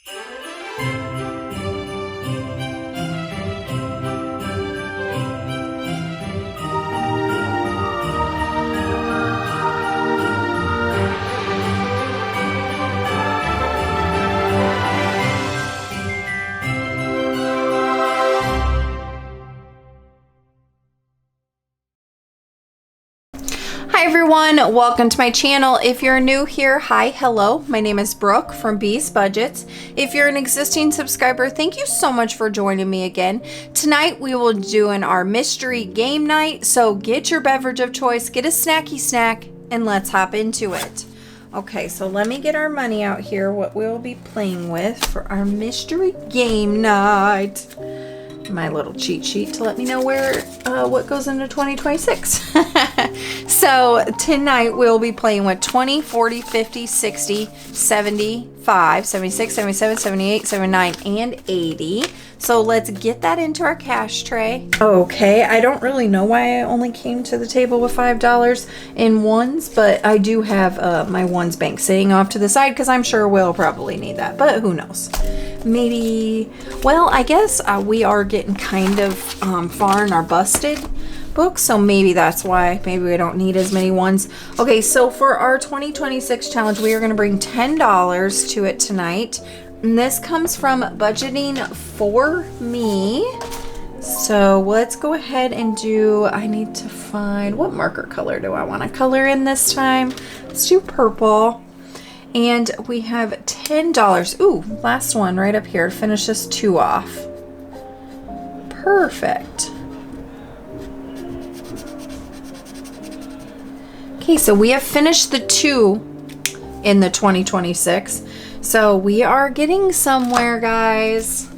Hi everyone, welcome to my channel. If you're new here, hi, hello. My name is Brooke from bsbudget. If you're an existing subscriber, thank you so much for joining me again. Tonight we will be doing our mystery game night. So get your beverage of choice, get a snacky snack, and let's hop into it. Okay, so let me get our money out here, what we'll be playing with for our mystery game night. My little cheat sheet to let me know where what goes into 2026. So tonight we'll be playing with 20, 40, 50, 60, 75, 76, 77, 78, 79, and 80. So let's get that into our cash tray. Okay, I don't really know why I only came to the table with $5 in ones, but I do have my ones bank sitting off to the side because I'm sure we'll probably need that, but who knows. Maybe, well, I guess we are getting kind of far in our busted book, so maybe that's why. Maybe we don't need as many ones. Okay, so for our 2026 challenge, we are going to bring $10 to it tonight. And this comes from Budgeting For Me. So let's go ahead and do, I need to find, what marker color do I want to color in this time? Let's do purple. And we have $10. Ooh, last one right up here to finish this 2 off. Perfect. Okay, so we have finished the 2 in the 2026. So we are getting somewhere, guys.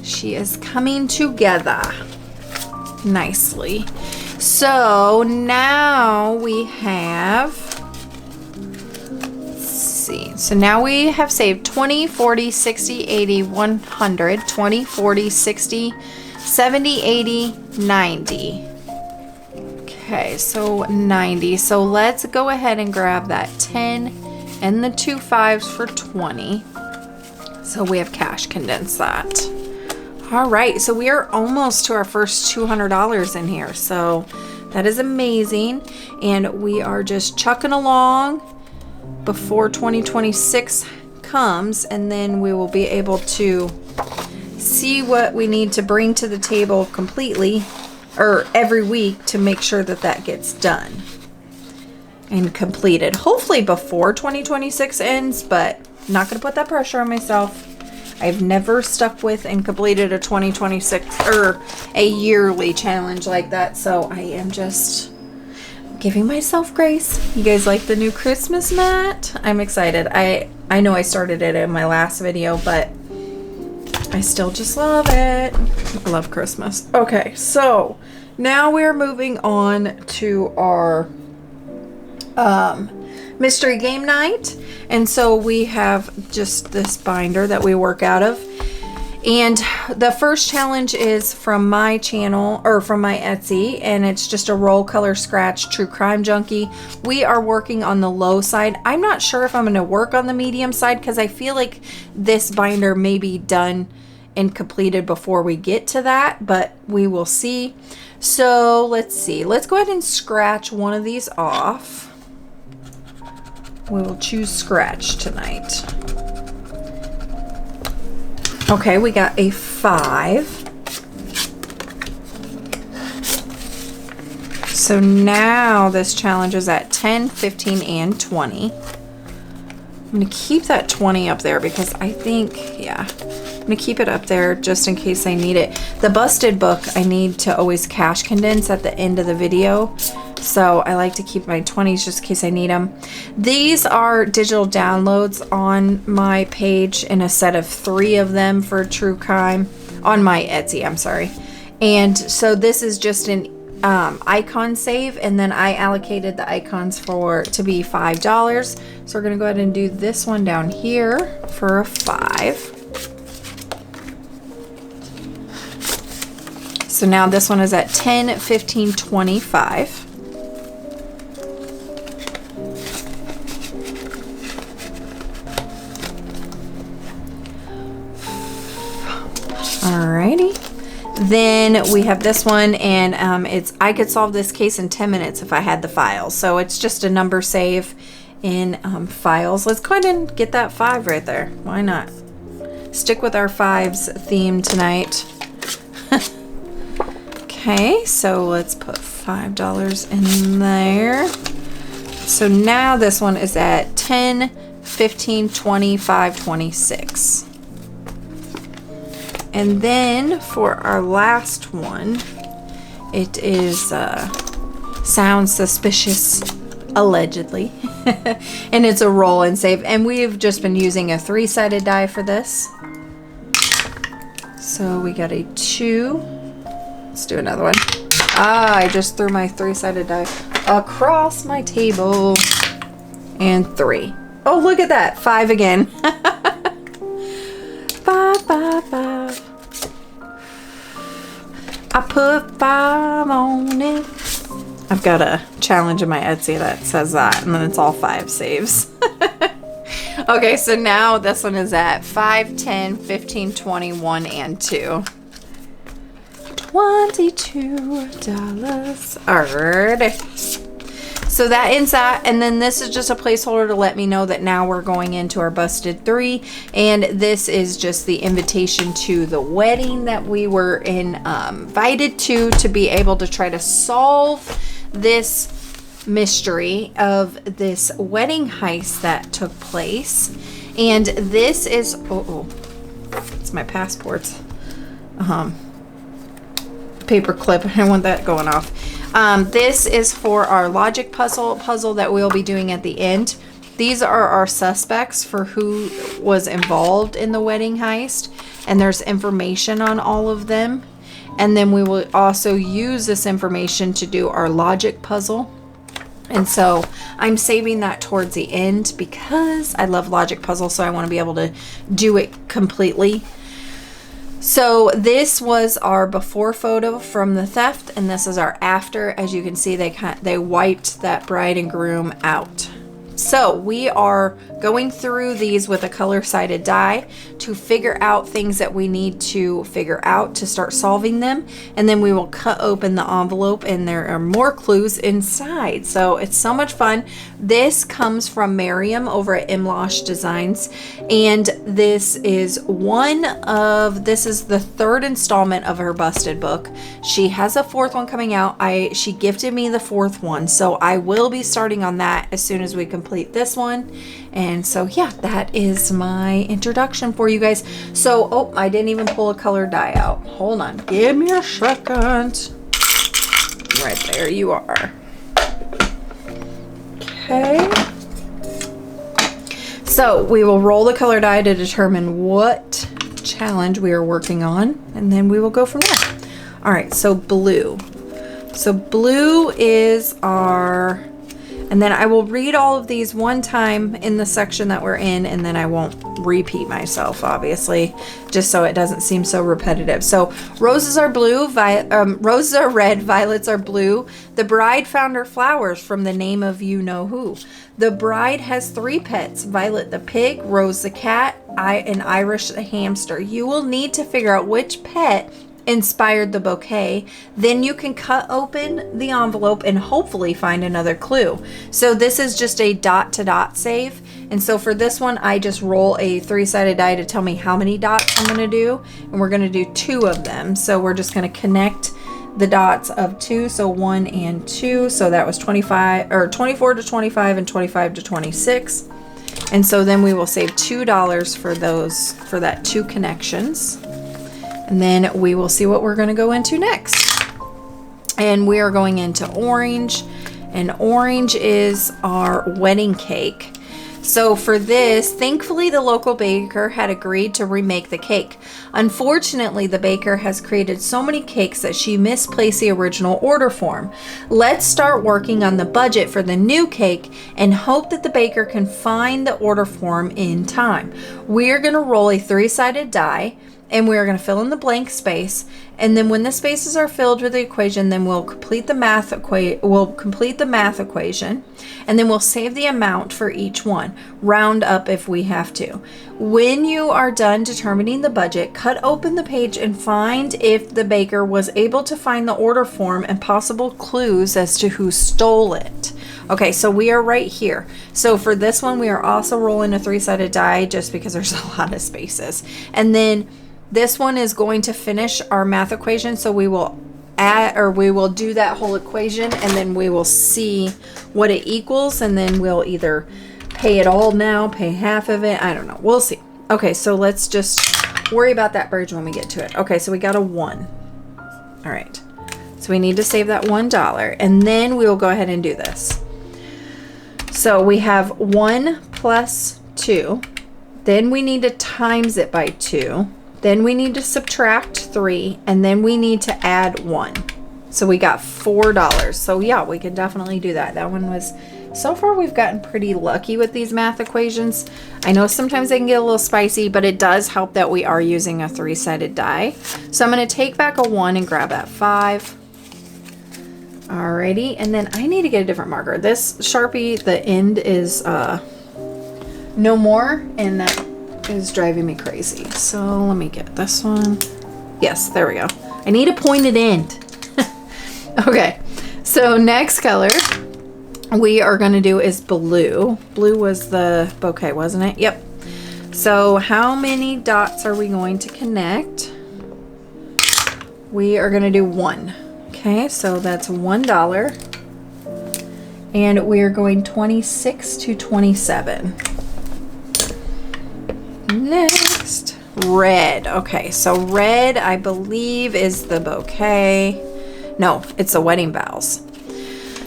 She is coming together nicely. So now we have, so now we have saved 20, 40, 60, 80, 100, 20, 40, 60, 70, 80, 90. Okay, so 90. So let's go ahead and grab that 10 and the 2 5s for 20. So we have cash condensed that. All right, so we are almost to our first $200 in here. So that is amazing. And we are just chucking along before 2026 comes, and then we will be able to see what we need to bring to the table completely, or every week, to make sure that that gets done and completed, hopefully before 2026 ends, but not gonna put that pressure on myself. I've never stuck with and completed a 2026 or a yearly challenge like that, so I am just giving myself grace. You guys like the new Christmas mat? I'm excited. I know I started it in my last video, but I still just love it. I love Christmas. Okay, so now we're moving on to our mystery game night. And so we have just this binder that we work out of. And the first challenge is from my channel, or from my Etsy, and it's just a roll color scratch true crime junkie. We are working on the low side. I'm not sure if I'm going to work on the medium side because I feel like this binder may be done and completed before we get to that, but we will see. So let's see. Let's go ahead and scratch one of these off. We will choose scratch tonight. Okay, we got a 5. So now this challenge is at 10, 15, and 20. I'm going to keep that 20 up there because I think, yeah, I'm going to keep it up there just in case I need it. The busted book, I need to always cash condense at the end of the video. So I like to keep my 20s just in case I need them. These are digital downloads on my page in a set of 3 of them for true crime on my Etsy, I'm sorry. And so this is just an icon save, and then I allocated the icons to be $5. So we're gonna go ahead and do this one down here for a 5. So now this one is at 10, 15, 25. Alrighty. Then we have this one, and I could solve this case in 10 minutes if I had the files. So it's just a number save in files. Let's go ahead and get that 5 right there. Why not? Stick with our 5s theme tonight. Okay, so let's put $5 in there. So now this one is at 10, 15, 25, 26. And then for our last one, it is sounds suspicious, allegedly. And it's a roll and save. And we've just been using a 3-sided die for this. So we got a 2. Let's do another one. Ah, I just threw my 3-sided die across my table. And 3. Oh, look at that. 5 again. 5, 5, 5. I put 5 on it. I've got a challenge in my Etsy that says that, and then it's all 5 saves. Okay, so now this one is at 5, 10, 15, 21, and 2. $22. Alright. So that ends that, and then this is just a placeholder to let me know that now we're going into our busted 3, and this is just the invitation to the wedding that we were invited to be able to try to solve this mystery of this wedding heist that took place. And this is it's my passports paper clip. I don't want that going off. This is for our logic puzzle that we'll be doing at the end. These are our suspects for who was involved in the wedding heist, and there's information on all of them. And then we will also use this information to do our logic puzzle. And so I'm saving that towards the end because I love logic puzzles, so I want to be able to do it completely. So this was our before photo from the theft, and this is our after. As you can see, they wiped that bride and groom out. So we are going through these with a color-sided die to figure out things that we need to figure out to start solving them. And then we will cut open the envelope, and there are more clues inside. So it's so much fun. This comes from Miriam over at MLocheDesigns. And this is the 3rd installment of her busted book. She has a 4th one coming out. She gifted me the 4th one. So I will be starting on that as soon as we complete this one. And so yeah, that is my introduction for you guys. So I didn't even pull a colored die out. Hold on, give me a second. Right there you are. Okay, so we will roll the color die to determine what challenge we are working on, and then we will go from there. All right, so blue is our, and then I will read all of these one time in the section that we're in, and then I won't repeat myself, obviously, just so it doesn't seem so repetitive. So roses are blue, roses are red, violets are blue. The bride found her flowers from the name of you-know-who. The bride has 3 pets, Violet the pig, Rose the cat, and Irish the hamster. You will need to figure out which pet inspired the bouquet. Then you can cut open the envelope and hopefully find another clue. So this is just a dot-to-dot save. And so for this one, I just roll a 3-sided die to tell me how many dots I'm going to do. And we're going to do 2 of them. So we're just going to connect the dots of 2. So 1 and 2. So that was 24 to 25 and 25 to 26. And so then we will save $2 for that 2 connections. And then we will see what we're going to go into next. And we are going into orange. And orange is our wedding cake. So for this, thankfully the local baker had agreed to remake the cake. Unfortunately, the baker has created so many cakes that she misplaced the original order form. Let's start working on the budget for the new cake and hope that the baker can find the order form in time. We're going to roll a 3-sided die. and we're going to fill in the blank space. And then when the spaces are filled with the equation, then we'll complete the math equation, and then we'll save the amount for each one, round up if we have to. When you are done determining the budget, cut open the page and find if the baker was able to find the order form and possible clues as to who stole it. Okay, so we are right here. So for this one, we are also rolling a 3-sided die just because there's a lot of spaces. And then this one is going to finish our math equation. So we will do that whole equation, and then we will see what it equals, and then we'll either pay it all now, pay half of it. I don't know. We'll see. Okay, so let's just worry about that bridge when we get to it. Okay, so we got a 1. All right. So we need to save that $1, and then we will go ahead and do this. So we have 1 plus 2. Then we need to times it by 2. Then we need to subtract 3, and then we need to add 1. So we got $4. So yeah, we can definitely do that. That one was, so far we've gotten pretty lucky with these math equations. I know sometimes they can get a little spicy, but it does help that we are using a 3-sided die. So I'm going to take back a 1 and grab that 5. Alrighty, and then I need to get a different marker. This Sharpie, the end is no more, and that is driving me crazy. So let me get this one. Yes, there we go. I need a pointed end. Okay, so next color we are going to do is blue. Blue was the bouquet, wasn't it? Yep. So how many dots are we going to connect? We are going to do 1. Okay, so that's $1. And we're going 26 to 27. Next, red. Okay, so red, I believe, is the bouquet. No, it's the wedding vows.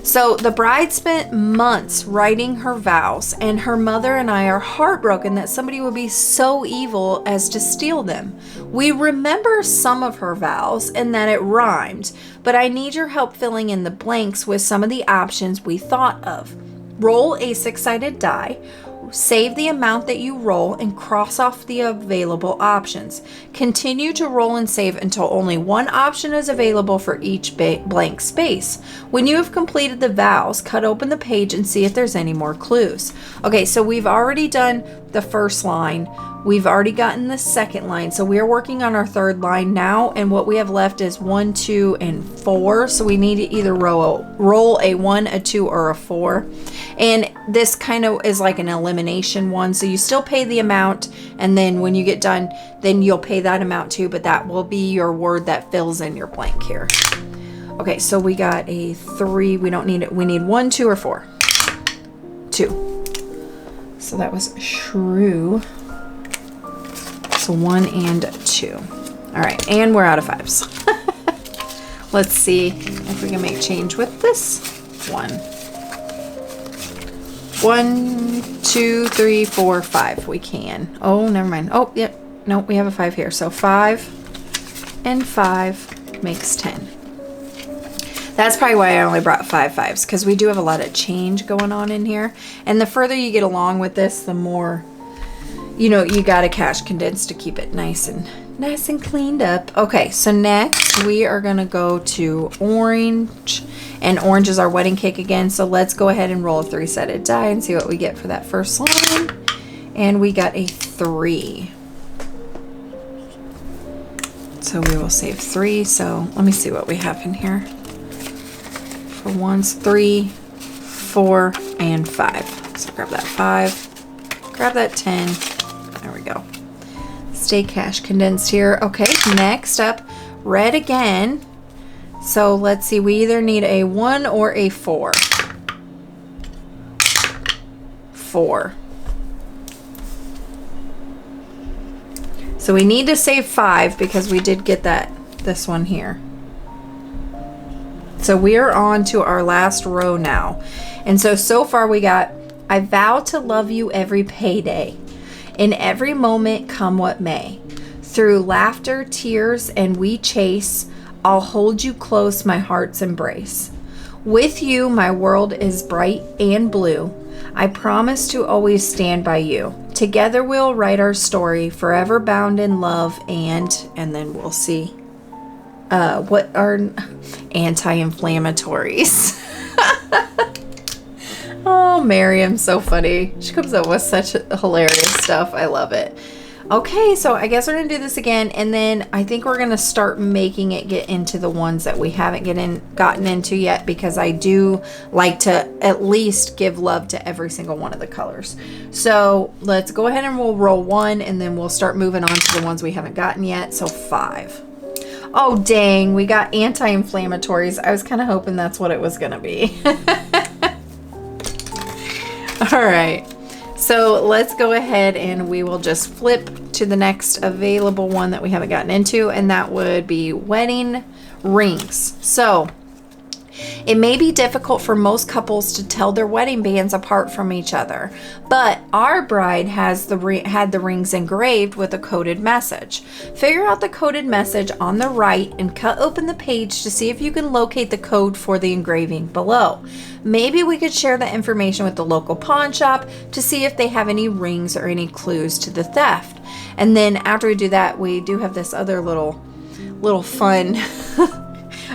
So the bride spent months writing her vows, and her mother and I are heartbroken that somebody would be so evil as to steal them. We remember some of her vows and that it rhymed, but I need your help filling in the blanks with some of the options we thought of. Roll a 6-sided die. Save the amount that you roll and cross off the available options. Continue to roll and save until only one option is available for each blank space. When you have completed the vows, cut open the page and see if there's any more clues. Okay, so we've already done the first line. We've already gotten the second line. So we are working on our third line now, and what we have left is 1, 2, and 4. So we need to either roll a 1, a 2, or a 4. And this kind of is like an elimination one. So you still pay the amount, and then when you get done, then you'll pay that amount too, but that will be your word that fills in your blank here. Okay, so we got a 3. We don't need it. We need 1, 2, or 4. 2. So that was shrew. So 1 and 2. All right, and we're out of 5s. Let's see if we can make change with this one. 1, 2, 3, 4, 5. We can. Oh, never mind. Oh, yep. No, we have a 5 here. So 5 and 5 makes 10. That's probably why I only brought 5 5s, because we do have a lot of change going on in here. And the further you get along with this, the more, you know, you got to cash condense to keep it nice and cleaned up. Okay, so next we are going to go to orange, and orange is our wedding cake again. So let's go ahead and roll a 3-sided die and see what we get for that first line. And we got a 3. So we will save 3. So let me see what we have in here. For ones, 3, 4, and 5. So grab that 5, grab that 10. There we go. Stay cash condensed here. Okay, next up, red again. So let's see, we either need a 1 or a 4. 4. So we need to save 5 because we did get this one here. So we are on to our last row now. And so far we got, I vow to love you every payday. In every moment, come what may. Through laughter, tears, and we chase, I'll hold you close, my heart's embrace. With you, my world is bright and blue. I promise to always stand by you. Together we'll write our story, forever bound in love, and then we'll see what are anti-inflammatories. Oh, Miriam's so funny. She comes up with such hilarious stuff. I love it. Okay, so I guess we're going to do this again, and then I think we're going to start making it get into the ones that we haven't gotten into yet, because I do like to at least give love to every single one of the colors. So let's go ahead and we'll roll 1, and then we'll start moving on to the ones we haven't gotten yet. So 5. Oh, dang, we got anti-inflammatories. I was kind of hoping that's what it was going to be. All right. So let's go ahead and we will just flip to the next available one that we haven't gotten into, and that would be wedding rings. So it may be difficult for most couples to tell their wedding bands apart from each other, but our bride had the rings engraved with a coded message. Figure out the coded message on the right and cut open the page to see if you can locate the code for the engraving below. Maybe we could share the information with the local pawn shop to see if they have any rings or any clues to the theft. And then after we do that, we do have this other little fun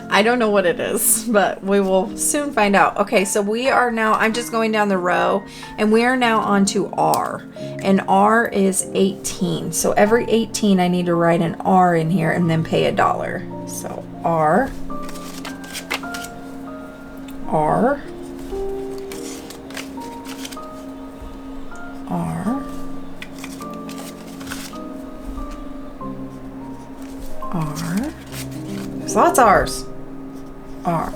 I don't know what it is, but we will soon find out. Okay, so we are now, I'm just going down the row, and we are now on to R. And R is 18. So every 18, I need to write an R in here and then pay $1. So R. R. R. R. There's lots of R's. R.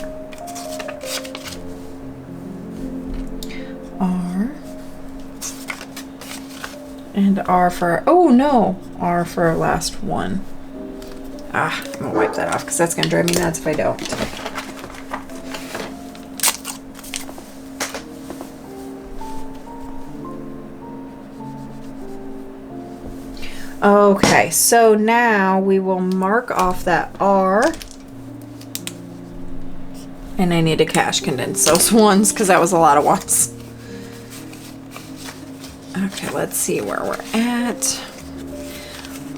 R. And R for, oh no, R for our last one. I'm gonna wipe that off because that's gonna drive me nuts if I don't. Okay, so now we will mark off that R. And I need to cash condense those ones because that was a lot of ones. Okay, let's see where we're at.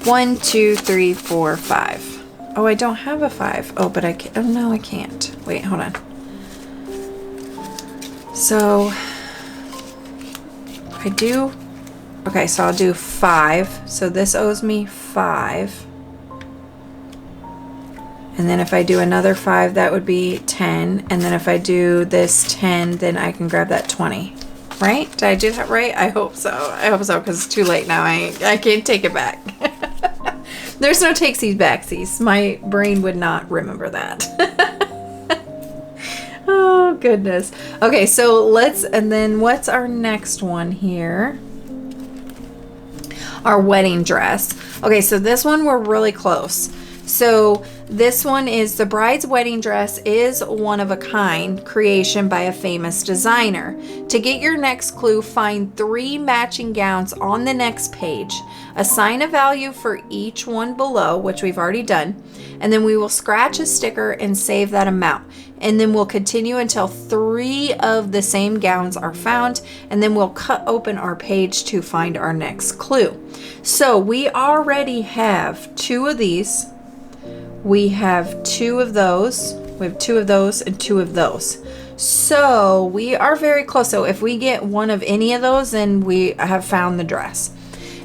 1, 2, 3, 4, 5. Oh, I don't have a 5. Oh, but I can't. Oh, no, I can't. Wait, hold on. So I do. Okay, so I'll do 5. So this owes me 5. And then if I do another 5, that would be 10. And then if I do this 10, then I can grab that 20. Right? Did I do that right? I hope so. I hope so, because it's too late now. I can't take it back. There's no takesies backsies. My brain would not remember that. Oh, goodness. Okay, so let's, and then what's our next one here? Our wedding dress. Okay, so this one we're really close. So this one is the bride's wedding dress is one of a kind creation by a famous designer. To get your next clue, find 3 matching gowns on the next page. Assign a value for each one below, which we've already done. And then we will scratch a sticker and save that amount. And then we'll continue until 3 of the same gowns are found. And then we'll cut open our page to find our next clue. So we already have 2 of these. We have 2 of those. We have 2 of those and 2 of those. So we are very close. So if we get one of any of those, then we have found the dress.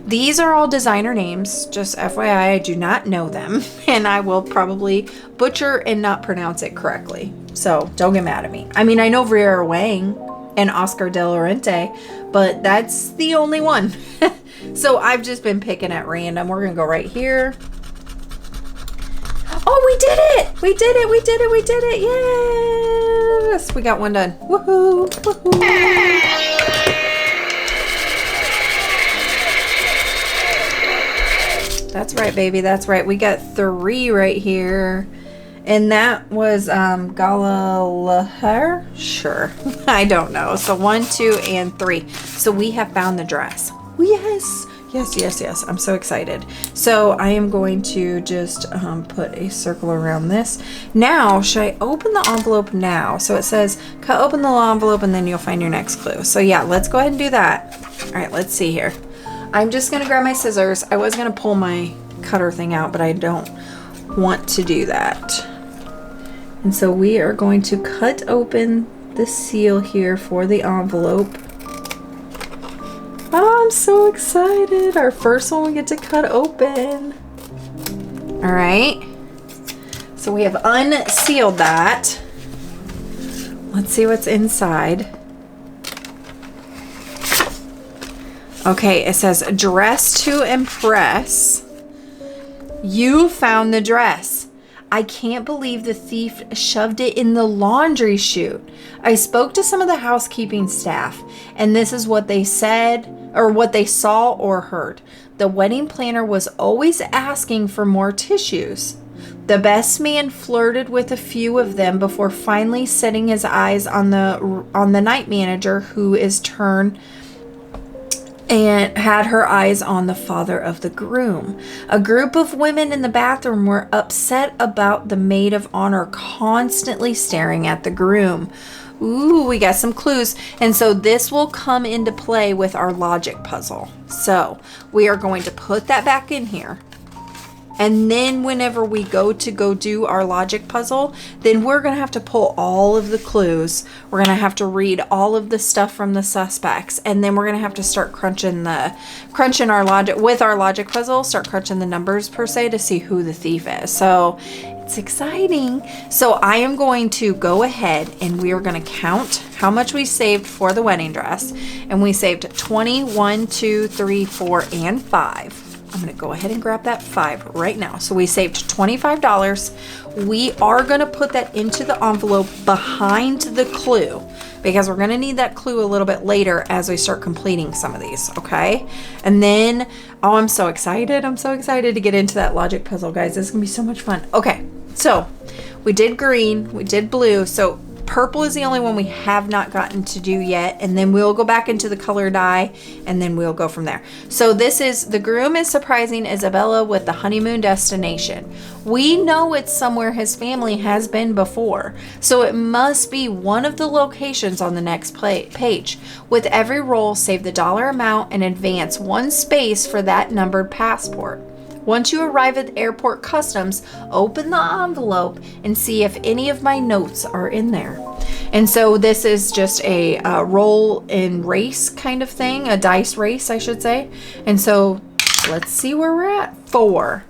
These are all designer names. Just FYI, I do not know them. And I will probably butcher and not pronounce it correctly. So don't get mad at me. I mean, I know Vera Wang and Oscar De La Renta, but that's the only one. So I've just been picking at random. We're going to go right here. Oh, we did it! We did it! We did it! We did it! Yes! We got one done. Woohoo! Woohoo! That's right, baby. That's right. We got 3 right here. And that was Galahar? Sure. I don't know. So 1, 2, and 3. So we have found the dress. Yes! Yes, yes, yes. I'm so excited. So I am going to just put a circle around this. Now, should I open the envelope now? So it says, cut open the envelope and then you'll find your next clue. So yeah, let's go ahead and do that. All right, let's see here. I'm just going to grab my scissors. I was going to pull my cutter thing out, but I don't want to do that. And so we are going to cut open the seal here for the envelope. Oh, I'm so excited. Our first one we get to cut open. All right. So we have unsealed that. Let's see what's inside. Okay, it says dress to impress. You found the dress. I can't believe the thief shoved it in the laundry chute. I spoke to some of the housekeeping staff, and this is what they said, or what they saw or heard. The wedding planner was always asking for more tissues. The best man flirted with a few of them before finally setting his eyes on the night manager, who is turned and had her eyes on the father of the groom. A group of women in the bathroom were upset about the maid of honor constantly staring at the groom. Ooh, we got some clues. And so this will come into play with our logic puzzle. So we are going to put that back in here. And then whenever we go do our logic puzzle, then we're going to have to pull all of the clues. We're going to have to read all of the stuff from the suspects. And then we're going to have to start crunching our logic with our logic puzzle, start crunching the numbers per se to see who the thief is. So it's exciting. So I am going to go ahead and we are going to count how much we saved for the wedding dress. And we saved 20, 1, 2, 3, 4, and 5. I'm going to go ahead and grab that 5 right now. So we saved $25. We are going to put that into the envelope behind the clue because we're going to need that clue a little bit later as we start completing some of these, okay? And then, oh, I'm so excited. I'm so excited to get into that logic puzzle, guys. This is going to be so much fun. Okay, so we did green, we did blue. So purple is the only one we have not gotten to do yet, and then we'll go back into the color dye and then we'll go from there. So this is, the groom is surprising Isabella with the honeymoon destination. We know it's somewhere his family has been before, so it must be one of the locations on the next page. With every roll, save the dollar amount and advance 1 space for that numbered passport. Once you arrive at airport customs, open the envelope and see if any of my notes are in there. And so this is just a roll and race kind of thing, a dice race, I should say. And so let's see where we're at. 4.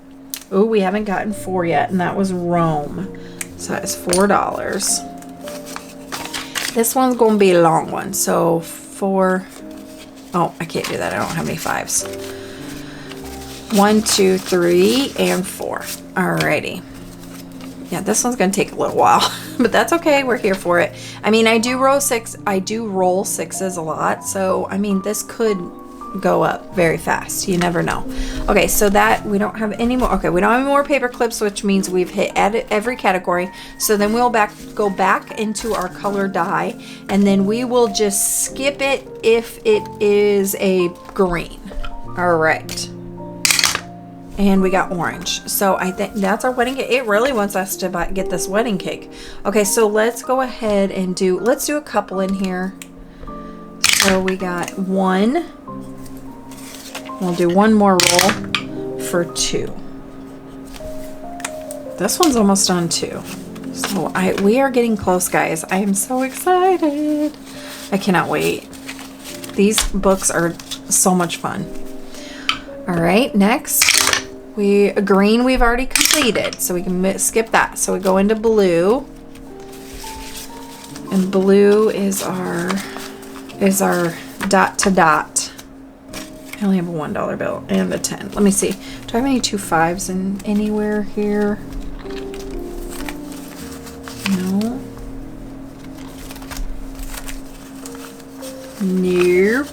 Oh, we haven't gotten 4 yet, and that was Rome. So that's $4. This one's going to be a long one. So 4. Oh, I can't do that. I don't have any 5s. 1, 2, 3, and 4. Alrighty. Yeah, this one's gonna take a little while, but that's okay. We're here for it. I mean, I do roll 6s a lot, so I mean, this could go up very fast. You never know. Okay, so that we don't have any more. Okay, we don't have any more paper clips, which means we've hit every category. So then we'll go back into our color dye, and then we will just skip it if it is a green. All right. And we got orange. So I think that's our wedding cake. It really wants us to get this wedding cake. Okay, so let's go ahead and let's do a couple in here. So we got 1. We'll do 1 more roll for 2. This one's almost done too. So we are getting close, guys. I am so excited. I cannot wait. These books are so much fun. All right, next. Green we've already completed, so we can skip that. So we go into blue, and blue is our dot to dot. I only have a $1 bill and a 10. Let me see. Do I have any 2 5s in anywhere here? No. Nope.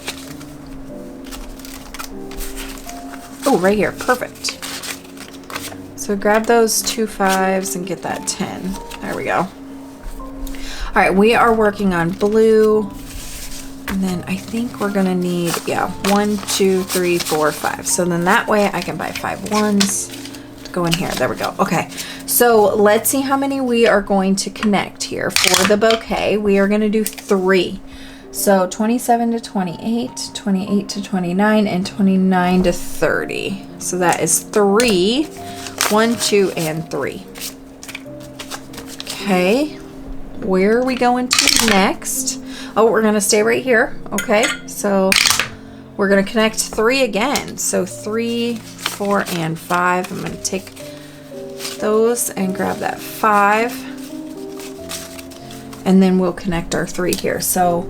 Oh, right here. Perfect. So grab those 2 5s and get that 10. There we go. All right, we are working on blue, And then I think we're gonna need, yeah, 1, 2, 3, 4, 5. So then that way I can buy 5 ones to go in here. There we go. Okay, so let's see how many we are going to connect here for the bouquet. We are gonna do 3. So 27 to 28, 28 to 29, and 29 to 30. So that is 3, 1, 2, and 3. Okay, where are we going to next? Oh, we're gonna stay right here. Okay, so we're gonna connect 3 again. So 3, 4, and 5. I'm gonna take those and grab that 5. And then we'll connect our 3 here. So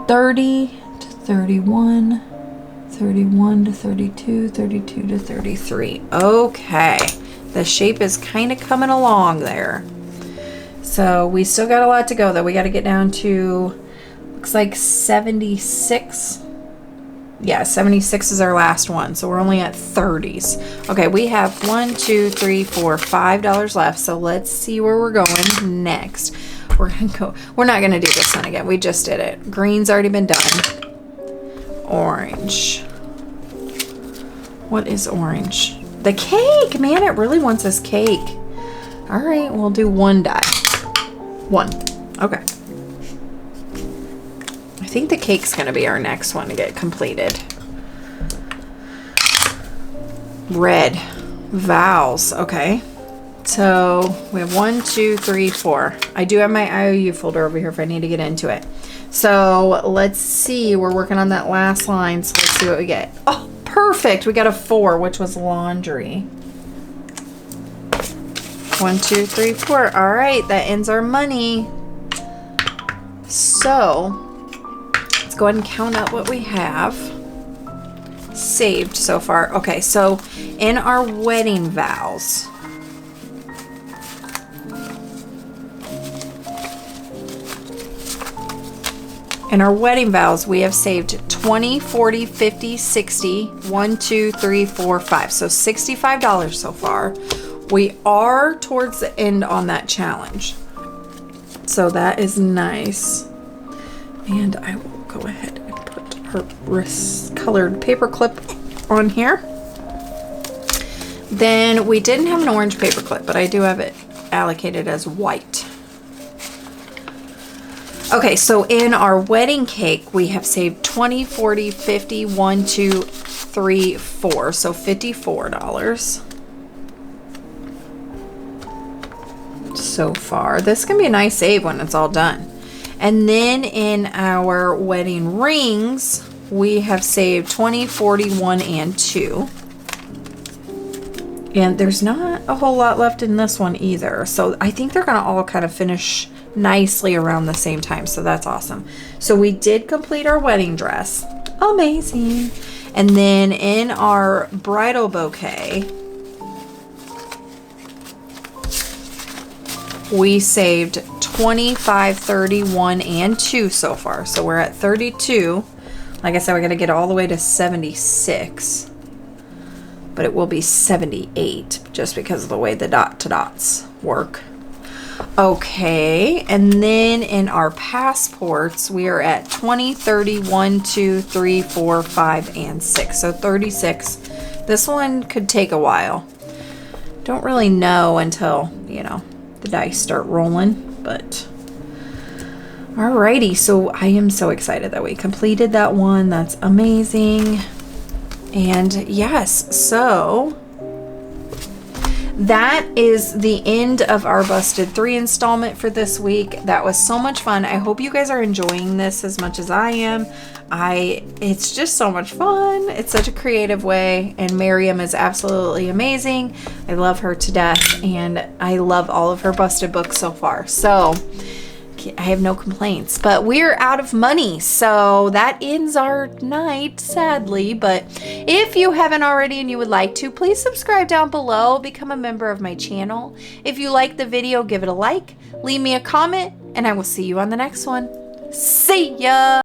30 to 31, 31 to 32, 32 to 33. Okay, the shape is kind of coming along there. So we still got a lot to go though. We got to get down to, looks like 76. Yeah, 76 is our last one. So we're only at 30s. Okay, we have $1, 2, 3, 4, $5 left. So let's see where we're going next. We're not gonna do this one again. We just did it. Green's already been done. Orange. What is orange? The cake, man, it really wants this cake. All right, we'll do 1 die. 1. Okay. I think the cake's gonna be our next one to get completed. Red. Vowels. Okay. So we have 1, 2, 3, 4. I do have my IOU folder over here if I need to get into it. So let's see. We're working on that last line. So let's see what we get. Oh, perfect. We got a 4, which was laundry. 1, 2, 3, 4. All right, that ends our money. So let's go ahead and count out what we have saved so far. Okay, so in our wedding vows, we have saved 20, 40, 50, 60, 1, 2, 3, 4, 5. So $65 so far. We are towards the end on that challenge. So that is nice. And I will go ahead and put our wrist colored paper clip on here. Then we didn't have an orange paper clip, but I do have it allocated as white. Okay, so in our wedding cake, we have saved 20, 40, 50, 1, 2, 3, 4. So $54 so far. This can be a nice save when it's all done. And then in our wedding rings, we have saved 20, 40, 1, and 2. And there's not a whole lot left in this one either. So I think they're going to all kind of finish nicely around the same time. So that's awesome. So we did complete our wedding dress. Amazing. And then in our bridal bouquet, we saved 25, 31, and 2 so far. So we're at 32. Like I said, we're going to get all the way to 76. But it will be 78 just because of the way the dot to dots work. Okay, and then in our passports, we are at 20, 30, 1, 2, 3, 4, 5, and 6. So 36. This one could take a while. Don't really know until, you know, the dice start rolling, but alrighty. So I am so excited that we completed that one. That's amazing. And yes, so that is the end of our Busted 3 installment for this week. That was so much fun. I hope you guys are enjoying this as much as I am. It's just so much fun. It's such a creative way, and Miriam is absolutely amazing. I love her to death, and I love all of her Busted books so far. So I have no complaints, but we're out of money, so that ends our night, sadly. But if you haven't already and you would like to, please subscribe down below, become a member of my channel. If you like the video, give it a like, leave me a comment, and I will see you on the next one. See ya!